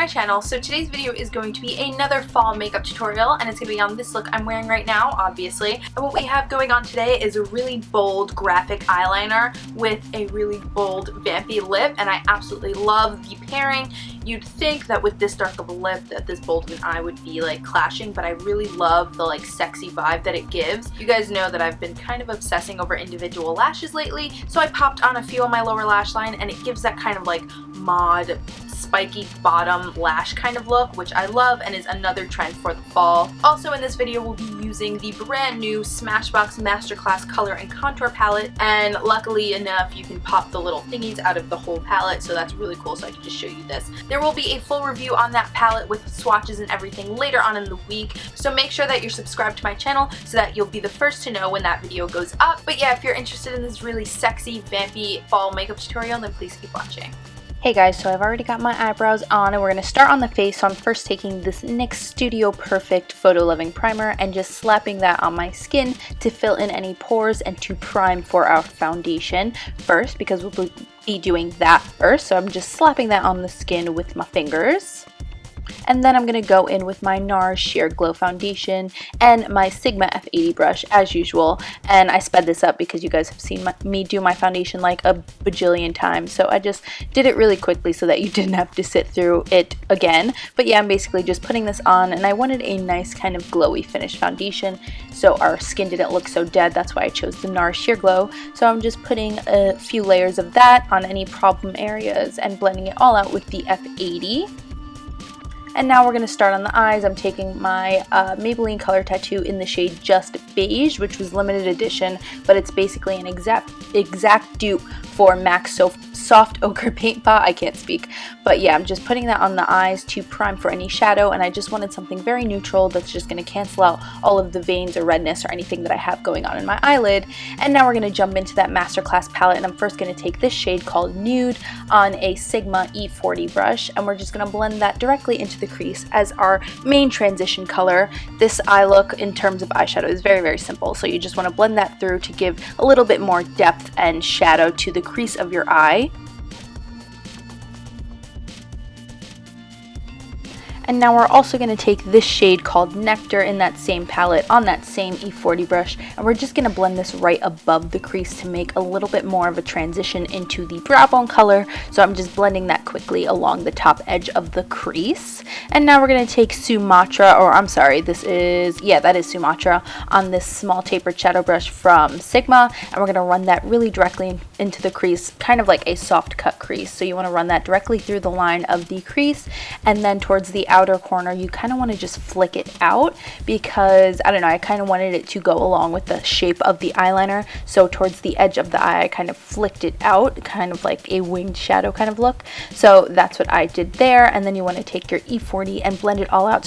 my channel. So today's video is going to be another fall makeup tutorial, and it's going to be on this look I'm wearing right now, obviously. And what we have going on today is a really bold graphic eyeliner with a really bold vampy lip, and I absolutely love the pairing. You'd think that with this dark of a lip that this bold of an eye would be like clashing, but I really love the like sexy vibe that it gives. You guys know that I've been kind of obsessing over individual lashes lately, so I popped on a few on my lower lash line, and it gives that kind of like mod spiky bottom lash kind of look, which I love and is another trend for the fall. Also in this video we'll be using the brand new Smashbox Masterclass color and contour palette, and luckily enough you can pop the little thingies out of the whole palette, so that's really cool, so I can just show you this. There will be a full review on that palette with swatches and everything later on in the week, so make sure that you're subscribed to my channel so that you'll be the first to know when that video goes up. But yeah, if you're interested in this really sexy vampy fall makeup tutorial, then please keep watching. Hey guys, so I've already got my eyebrows on and we're going to start on the face. So I'm first taking this NYX Studio Perfect Photo Loving Primer and just slapping that on my skin to fill in any pores and to prime for our foundation first, because we'll be doing that first. So I'm just slapping that on the skin with my fingers. And then I'm going to go in with my NARS Sheer Glow Foundation and my Sigma F80 brush as usual. And I sped this up because you guys have seen me do my foundation like a bajillion times. So I just did it really quickly so that you didn't have to sit through it again. But yeah, I'm basically just putting this on, and I wanted a nice kind of glowy finish foundation so our skin didn't look so dead. That's why I chose the NARS Sheer Glow. So I'm just putting a few layers of that on any problem areas and blending it all out with the F80. And now we're going to start on the eyes. I'm taking my Maybelline Color Tattoo in the shade Just Beige, which was limited edition, but it's basically an exact dupe for MAC's Soft Ochre Paint Pot. I can't speak. But yeah, I'm just putting that on the eyes to prime for any shadow, and I just wanted something very neutral that's just going to cancel out all of the veins or redness or anything that I have going on in my eyelid. And now we're going to jump into that Masterclass palette, and I'm first going to take this shade called Nude on a Sigma E40 brush, and we're just going to blend that directly into the crease as our main transition color. This eye look in terms of eyeshadow is very, very simple, so you just want to blend that through to give a little bit more depth and shadow to the crease of your eye. And now we're also going to take this shade called Nectar in that same palette on that same E40 brush, and we're just going to blend this right above the crease to make a little bit more of a transition into the brow bone color. So I'm just blending that quickly along the top edge of the crease. And now we're going to take Sumatra, or I'm sorry, that is Sumatra, on this small tapered shadow brush from Sigma, and we're going to run that really directly into the crease, kind of like a soft cut crease. So you want to run that directly through the line of the crease, and then towards the outer corner you kind of want to just flick it out, because I don't know, I kind of wanted it to go along with the shape of the eyeliner. So towards the edge of the eye I kind of flicked it out, kind of like a winged shadow kind of look. So that's what I did there. And then you want to take your E40 and blend it all out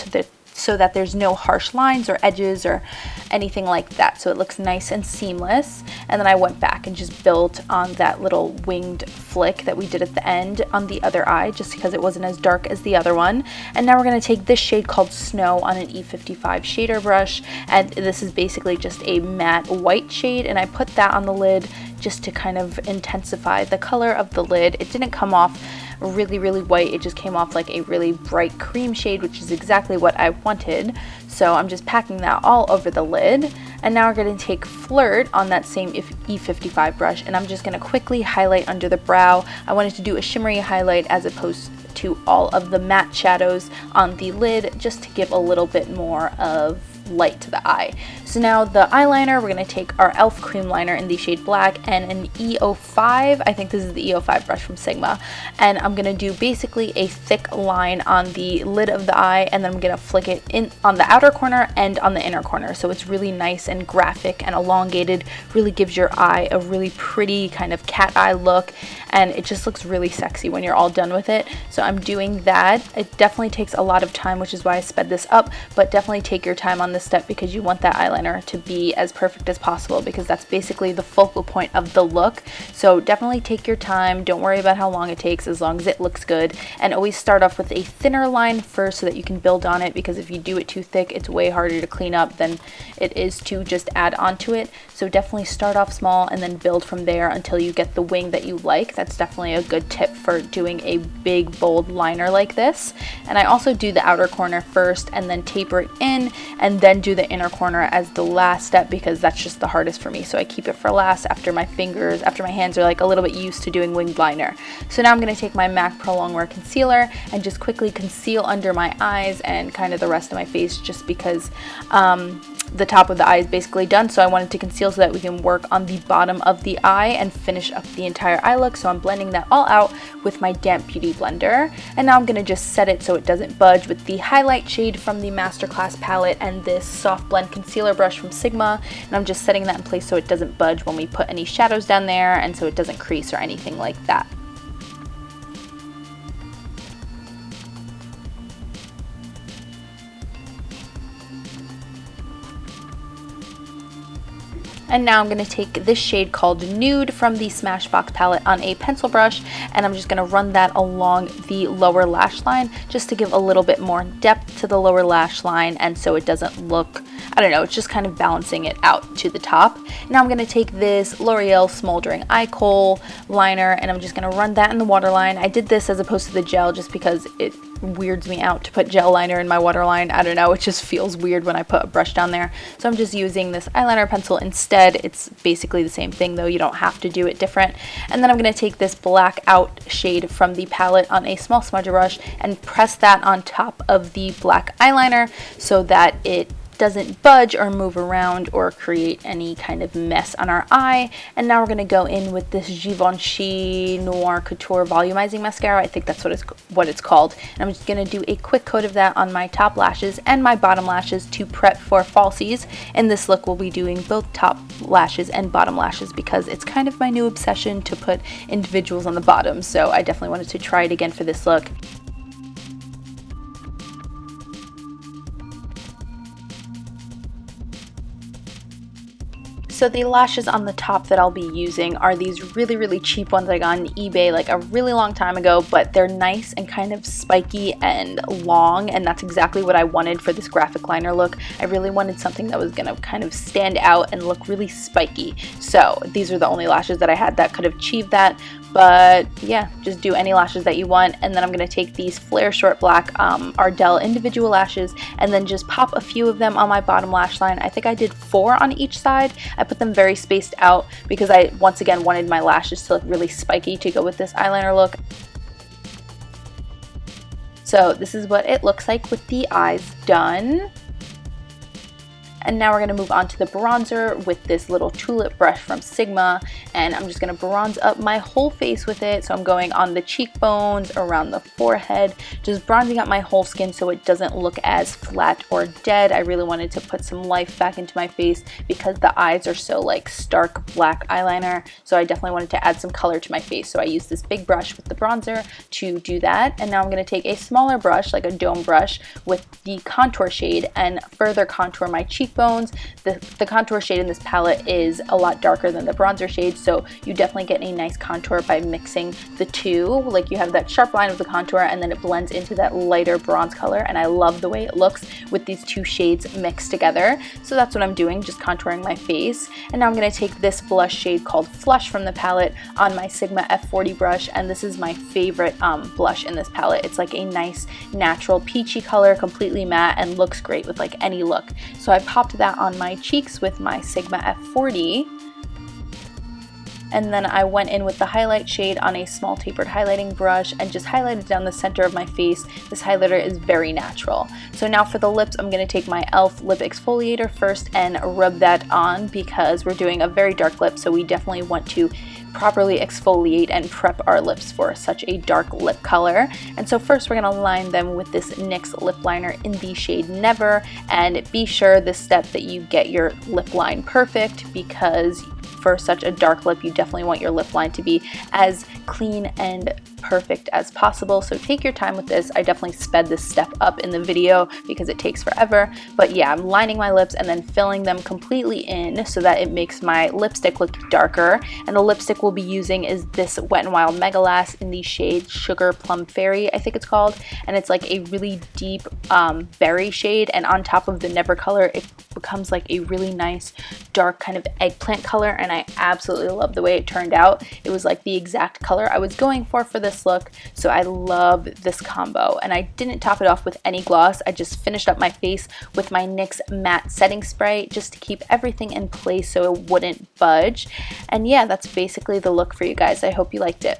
so that there's no harsh lines or edges or anything like that, so it looks nice and seamless. And then I went back and just built on that little winged flick that we did at the end on the other eye, just because it wasn't as dark as the other one. And now we're going to take this shade called Snow on an E55 shader brush, and this is basically just a matte white shade, and I put that on the lid just to kind of intensify the color of the lid. It didn't come off really, really white, it just came off like a really bright cream shade, which is exactly what I wanted. So I'm just packing that all over the lid. And now we're going to take Flirt on that same E55 brush, and I'm just going to quickly highlight under the brow. I wanted to do a shimmery highlight as opposed to all of the matte shadows on the lid, just to give a little bit more of light to the eye. So now the eyeliner, we're going to take our e.l.f. cream liner in the shade Black and an E05, I think this is the E05 brush from Sigma, and I'm going to do basically a thick line on the lid of the eye, and then I'm going to flick it in on the outer corner and on the inner corner, so it's really nice and graphic and elongated, really gives your eye a really pretty kind of cat eye look, and it just looks really sexy when you're all done with it. So I'm doing that. It definitely takes a lot of time, which is why I sped this up, but definitely take your time on this step because you want that eyeliner to be as perfect as possible, because that's basically the focal point of the look. So definitely take your time. Don't worry about how long it takes, as long as it looks good. And always start off with a thinner line first so that you can build on it, because if you do it too thick, it's way harder to clean up than it is to just add onto it. So definitely start off small and then build from there until you get the wing that you like. That's definitely a good tip for doing a big bold liner like this. And I also do the outer corner first and then taper it in, and then do the inner corner as the last step, because that's just the hardest for me. So I keep it for last after my hands are like a little bit used to doing winged liner. So now I'm going to take my MAC Pro Longwear concealer and just quickly conceal under my eyes and kind of the rest of my face, just because the top of the eye is basically done. So I wanted to conceal so that we can work on the bottom of the eye and finish up the entire eye look. So I'm blending that all out with my damp beauty blender, and now I'm going to just set it so it doesn't budge with the highlight shade from the Masterclass palette and this soft blend concealer brush from Sigma. And I'm just setting that in place so it doesn't budge when we put any shadows down there, and so it doesn't crease or anything like that. And now I'm going to take this shade called Nude from the Smashbox palette on a pencil brush, and I'm just going to run that along the lower lash line just to give a little bit more depth to the lower lash line, and so it doesn't look, I don't know, it's just kind of balancing it out to the top. Now I'm going to take this L'Oreal Smoldering Eye Kohl liner, and I'm just going to run that in the waterline. I did this as opposed to the gel just because it weirds me out to put gel liner in my waterline. I don't know, it just feels weird when I put a brush down there. So I'm just using this eyeliner pencil instead. It's basically the same thing though, you don't have to do it different. And then I'm going to take this black out shade from the palette on a small smudger brush and press that on top of the black eyeliner so that it doesn't budge or move around or create any kind of mess on our eye. And now we're going to go in with this Givenchy Noir Couture Volumizing Mascara. I think that's what it's called. And I'm just going to do a quick coat of that on my top lashes and my bottom lashes to prep for falsies. In this look, we'll be doing both top lashes and bottom lashes because it's kind of my new obsession to put individuals on the bottom. So I definitely wanted to try it again for this look. So the lashes on the top that I'll be using are these really cheap ones I got on eBay like a really long time ago, but they're nice and kind of spiky and long, and that's exactly what I wanted for this graphic liner look. I really wanted something that was going to kind of stand out and look really spiky. So these are the only lashes that I had that could have achieved that. But yeah, just do any lashes that you want. And then I'm going to take these Flare Short Black Ardell individual lashes and then just pop a few of them on my bottom lash line. I think I did 4 on each side. I put them very spaced out because I once again wanted my lashes to look really spiky to go with this eyeliner look. So this is what it looks like with the eyes done. And now we're going to move on to the bronzer with this little tulip brush from Sigma, and I'm just going to bronze up my whole face with it. So I'm going on the cheekbones, around the forehead, just bronzing up my whole skin so it doesn't look as flat or dead. I really wanted to put some life back into my face because the eyes are so like stark black eyeliner, so I definitely wanted to add some color to my face. So I used this big brush with the bronzer to do that, and now I'm going to take a smaller brush, like a dome brush, with the contour shade and further contour my cheekbones. The contour shade in this palette is a lot darker than the bronzer shade, so you definitely get a nice contour by mixing the two. Like you have that sharp line of the contour and then it blends into that lighter bronze color, and I love the way it looks with these two shades mixed together. So that's what I'm doing, just contouring my face. And now I'm going to take this blush shade called Flush from the palette on my Sigma F40 brush, and this is my favorite blush in this palette. It's like a nice natural peachy color, completely matte, and looks great with like any look. So I popped that on my cheeks with my Sigma F40, and then I went in with the highlight shade on a small tapered highlighting brush and just highlighted down the center of my face. This highlighter is very natural. So now for the lips, I'm going to take my e.l.f. lip exfoliator first and rub that on because we're doing a very dark lip, so we definitely want to properly exfoliate and prep our lips for such a dark lip color. And so first we're going to line them with this NYX lip liner in the shade Never, and be sure this step that you get your lip line perfect because for such a dark lip you definitely want your lip line to be as clean and perfect as possible. So take your time with this. I definitely sped this step up in the video because it takes forever. But yeah, I'm lining my lips and then filling them completely in so that it makes my lipstick look darker. And the lipstick we'll be using is this Wet n Wild Megalast in the shade Sugar Plum Fairy, I think it's called. And it's like a really deep berry shade, and on top of the Never color, it becomes like a really nice dark kind of eggplant color, and I absolutely love the way it turned out. It was like the exact color I was going for this look, so I love this combo. And I didn't top it off with any gloss. I just finished up my face with my NYX matte setting spray just to keep everything in place so it wouldn't budge. And yeah, that's basically the look for you guys. I hope you liked it.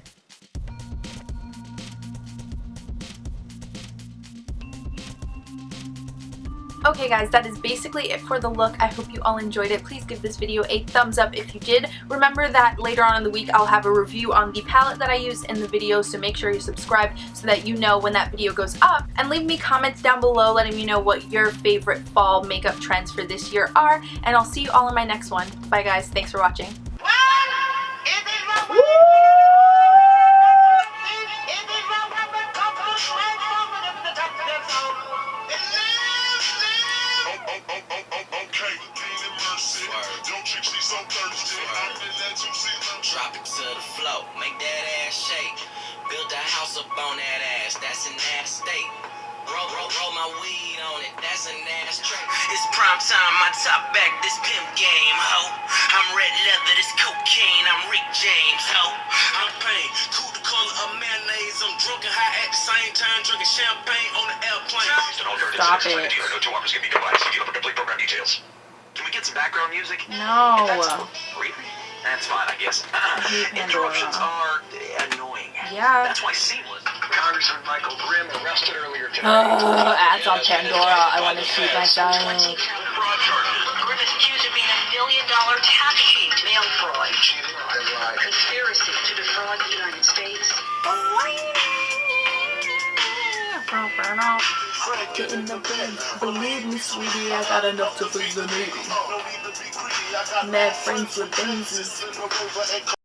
Okay guys, that is basically it for the look. I hope you all enjoyed it. Please give this video a thumbs up if you did. Remember that later on in the week I'll have a review on the palette that I used in the video, so make sure you subscribe so that you know when that video goes up. And leave me comments down below letting me know what your favorite fall makeup trends for this year are. And I'll see you all in my next one. Bye guys, thanks for watching. Drop it to the floor, make that ass shake. Build a house up on that ass, that's an ass state. Roll my weed on it, that's an ass trait. It's prime time, my top back, this pimp game, ho. I'm red leather, this cocaine, I'm Rick James, ho. I'm pain, cool the color of mayonnaise. I'm drunk and high at the same time, drinking champagne on the airplane. Stop it. Can we get some background music? No. That's fine, I guess. Interruptions are annoying. Yeah. That's why seamless. Congressman Michael Grimm arrested earlier today. Ads on Pandora. I want to shoot myself. Grimm is accused of being $1 million tax cheat, mail fraud, conspiracy to defraud the United States. Get in the bed. Believe me, sweetie, I got enough to feed the needy. Mad friends with Benzes.